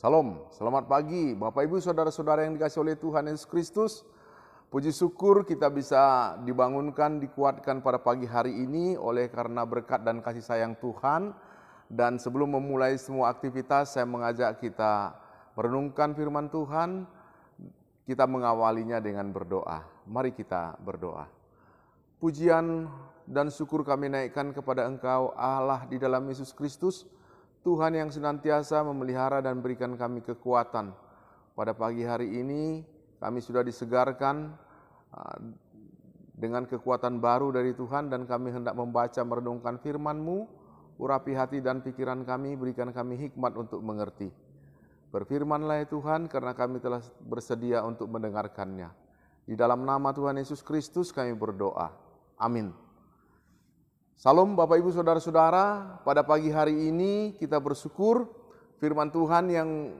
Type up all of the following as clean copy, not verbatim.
Salam, selamat pagi Bapak Ibu Saudara-saudara yang dikasihi oleh Tuhan Yesus Kristus. Puji syukur kita bisa dibangunkan, dikuatkan pada pagi hari ini oleh karena berkat dan kasih sayang Tuhan. Dan sebelum memulai semua aktivitas, saya mengajak kita merenungkan firman Tuhan. Kita mengawalinya dengan berdoa. Mari kita berdoa. Pujian dan syukur kami naikkan kepada Engkau Allah di dalam Yesus Kristus, Tuhan yang senantiasa memelihara dan berikan kami kekuatan. Pada pagi hari ini kami sudah disegarkan dengan kekuatan baru dari Tuhan dan kami hendak membaca merenungkan firman-Mu. Urapi hati dan pikiran kami, berikan kami hikmat untuk mengerti. Berfirmanlah ya Tuhan, karena kami telah bersedia untuk mendengarkannya. Di dalam nama Tuhan Yesus Kristus kami berdoa. Amin. Salam Bapak Ibu Saudara-saudara, pada pagi hari ini kita bersyukur firman Tuhan yang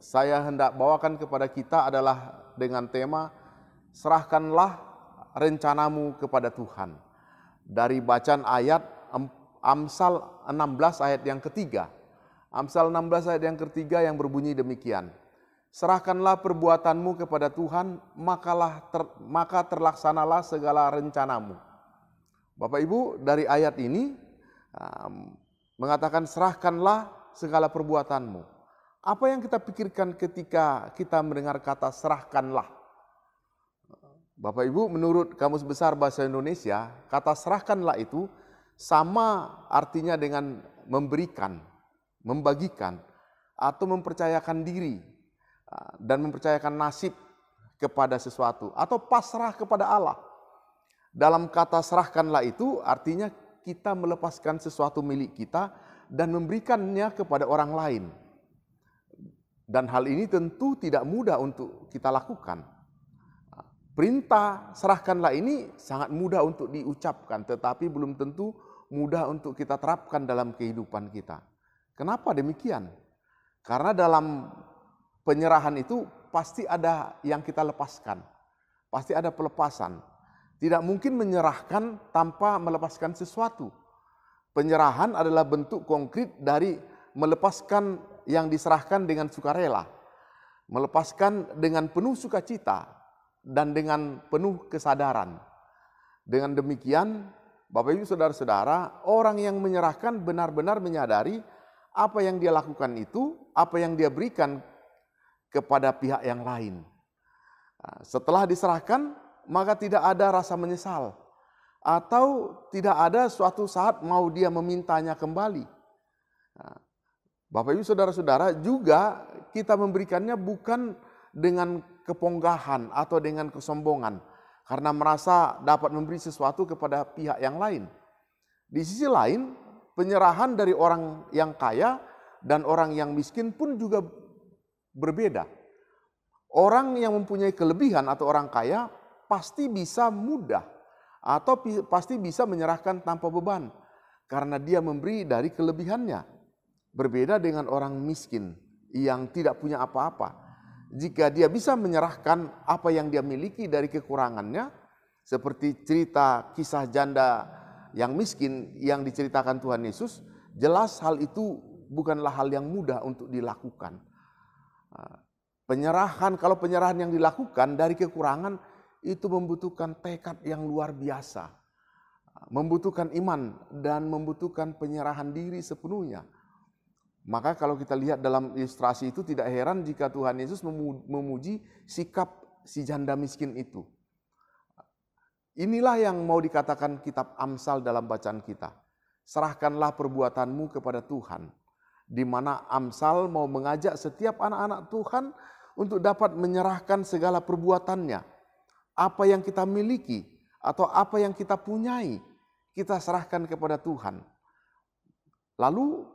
saya hendak bawakan kepada kita adalah dengan tema serahkanlah rencanamu kepada Tuhan. Dari bacaan ayat Amsal 16 ayat yang ketiga. Amsal 16 ayat yang ketiga yang berbunyi demikian. Serahkanlah perbuatanmu kepada Tuhan, maka terlaksanalah segala rencanamu. Bapak Ibu, dari ayat ini mengatakan serahkanlah segala perbuatanmu. Apa yang kita pikirkan ketika kita mendengar kata serahkanlah? Bapak Ibu, menurut Kamus Besar Bahasa Indonesia, kata serahkanlah itu sama artinya dengan memberikan, membagikan, atau mempercayakan diri dan mempercayakan nasib kepada sesuatu, atau pasrah kepada Allah. Dalam kata serahkanlah itu artinya kita melepaskan sesuatu milik kita dan memberikannya kepada orang lain. Dan hal ini tentu tidak mudah untuk kita lakukan. Perintah serahkanlah ini sangat mudah untuk diucapkan, tetapi belum tentu mudah untuk kita terapkan dalam kehidupan kita. Kenapa demikian? Karena dalam penyerahan itu pasti ada yang kita lepaskan. Pasti ada pelepasan. Tidak mungkin menyerahkan tanpa melepaskan sesuatu. Penyerahan adalah bentuk konkret dari melepaskan yang diserahkan dengan sukarela. Melepaskan dengan penuh sukacita dan dengan penuh kesadaran. Dengan demikian, Bapak Ibu Saudara-saudara, orang yang menyerahkan benar-benar menyadari apa yang dia lakukan itu, apa yang dia berikan kepada pihak yang lain. Setelah diserahkan, maka tidak ada rasa menyesal. Atau tidak ada suatu saat mau dia memintanya kembali. Bapak Ibu Saudara-saudara, juga kita memberikannya bukan dengan keponggahan atau dengan kesombongan. Karena merasa dapat memberi sesuatu kepada pihak yang lain. Di sisi lain, penyerahan dari orang yang kaya dan orang yang miskin pun juga berbeda. Orang yang mempunyai kelebihan atau orang kaya pasti bisa mudah atau pasti bisa menyerahkan tanpa beban. Karena dia memberi dari kelebihannya. Berbeda dengan orang miskin yang tidak punya apa-apa. Jika dia bisa menyerahkan apa yang dia miliki dari kekurangannya, seperti cerita kisah janda yang miskin yang diceritakan Tuhan Yesus, jelas hal itu bukanlah hal yang mudah untuk dilakukan. Kalau penyerahan yang dilakukan dari kekurangan, itu membutuhkan tekad yang luar biasa. Membutuhkan iman dan membutuhkan penyerahan diri sepenuhnya. Maka kalau kita lihat dalam ilustrasi itu tidak heran jika Tuhan Yesus memuji sikap si janda miskin itu. Inilah yang mau dikatakan kitab Amsal dalam bacaan kita. Serahkanlah perbuatanmu kepada Tuhan. Di mana Amsal mau mengajak setiap anak-anak Tuhan untuk dapat menyerahkan segala perbuatannya. Apa yang kita miliki atau apa yang kita punyai, kita serahkan kepada Tuhan. Lalu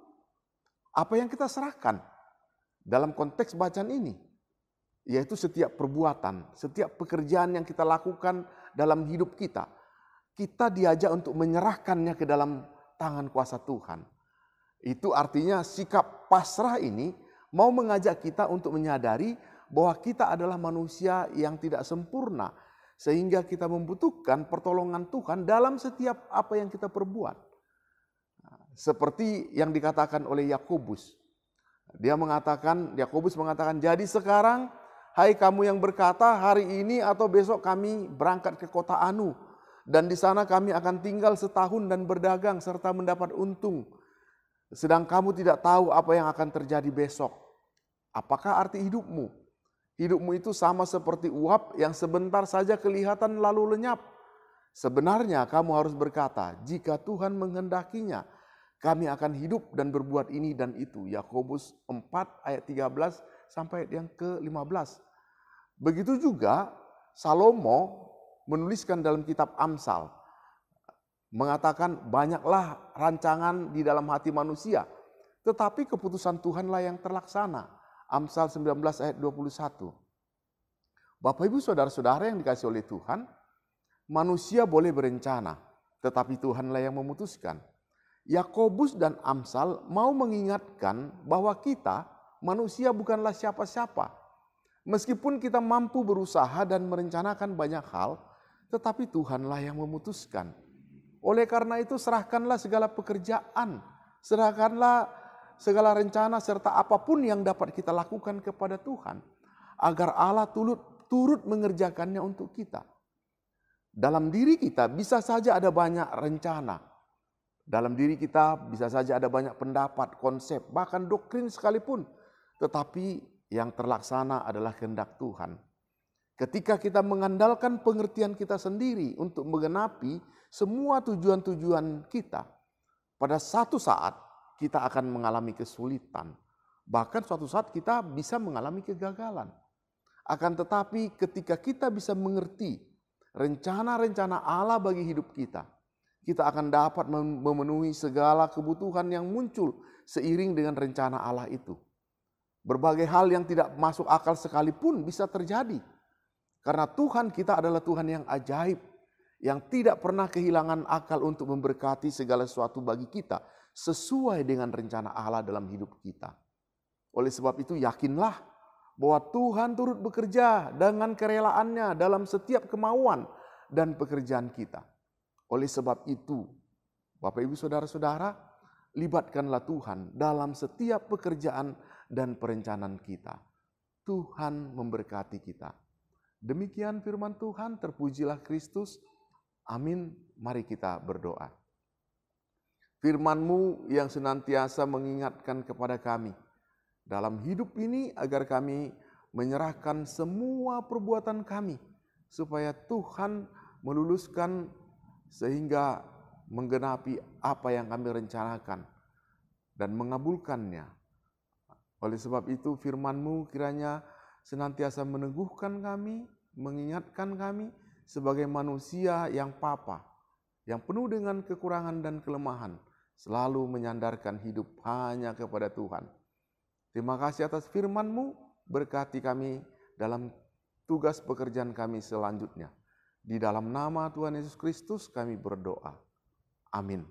apa yang kita serahkan dalam konteks bacaan ini? Yaitu setiap perbuatan, setiap pekerjaan yang kita lakukan dalam hidup kita. Kita diajak untuk menyerahkannya ke dalam tangan kuasa Tuhan. Itu artinya sikap pasrah ini mau mengajak kita untuk menyadari bahwa kita adalah manusia yang tidak sempurna. Sehingga kita membutuhkan pertolongan Tuhan dalam setiap apa yang kita perbuat. Seperti yang dikatakan oleh Yakobus. Yakobus mengatakan, jadi sekarang hai kamu yang berkata hari ini atau besok kami berangkat ke kota Anu, dan di sana kami akan tinggal setahun dan berdagang serta mendapat untung. Sedang kamu tidak tahu apa yang akan terjadi besok. Apakah arti hidupmu? Hidupmu itu sama seperti uap yang sebentar saja kelihatan lalu lenyap. Sebenarnya kamu harus berkata, jika Tuhan menghendakinya, kami akan hidup dan berbuat ini dan itu. Yakobus 4 ayat 13 sampai yang ke-15. Begitu juga Salomo menuliskan dalam kitab Amsal, mengatakan banyaklah rancangan di dalam hati manusia, tetapi keputusan Tuhanlah yang terlaksana. Amsal 19 ayat 21. Bapak Ibu saudara-saudara yang dikasihi oleh Tuhan, manusia boleh berencana, tetapi Tuhanlah yang memutuskan. Yakobus dan Amsal mau mengingatkan bahwa kita manusia bukanlah siapa-siapa. Meskipun kita mampu berusaha dan merencanakan banyak hal, tetapi Tuhanlah yang memutuskan. Oleh karena itu serahkanlah segala pekerjaan, serahkanlah segala rencana serta apapun yang dapat kita lakukan kepada Tuhan, agar Allah turut mengerjakannya untuk kita. Dalam diri kita bisa saja ada banyak rencana. Dalam diri kita bisa saja ada banyak pendapat, konsep, bahkan doktrin sekalipun. Tetapi yang terlaksana adalah kehendak Tuhan. Ketika kita mengandalkan pengertian kita sendiri untuk menggenapi semua tujuan-tujuan kita, pada satu saat kita akan mengalami kesulitan. Bahkan suatu saat kita bisa mengalami kegagalan. Akan tetapi ketika kita bisa mengerti rencana-rencana Allah bagi hidup kita, kita akan dapat memenuhi segala kebutuhan yang muncul seiring dengan rencana Allah itu. Berbagai hal yang tidak masuk akal sekalipun bisa terjadi. Karena Tuhan kita adalah Tuhan yang ajaib, yang tidak pernah kehilangan akal untuk memberkati segala sesuatu bagi kita sesuai dengan rencana Allah dalam hidup kita. Oleh sebab itu yakinlah bahwa Tuhan turut bekerja dengan kerelaannya dalam setiap kemauan dan pekerjaan kita. Oleh sebab itu, Bapak Ibu Saudara-saudara, libatkanlah Tuhan dalam setiap pekerjaan dan perencanaan kita. Tuhan memberkati kita. Demikian firman Tuhan, terpujilah Kristus. Amin. Mari kita berdoa. Firman-Mu yang senantiasa mengingatkan kepada kami dalam hidup ini agar kami menyerahkan semua perbuatan kami supaya Tuhan meluluskan sehingga menggenapi apa yang kami rencanakan dan mengabulkannya. Oleh sebab itu firman-Mu kiranya senantiasa meneguhkan kami, mengingatkan kami sebagai manusia yang papa, yang penuh dengan kekurangan dan kelemahan, selalu menyandarkan hidup hanya kepada Tuhan. Terima kasih atas firman-Mu, berkati kami dalam tugas pekerjaan kami selanjutnya. Di dalam nama Tuhan Yesus Kristus kami berdoa. Amin.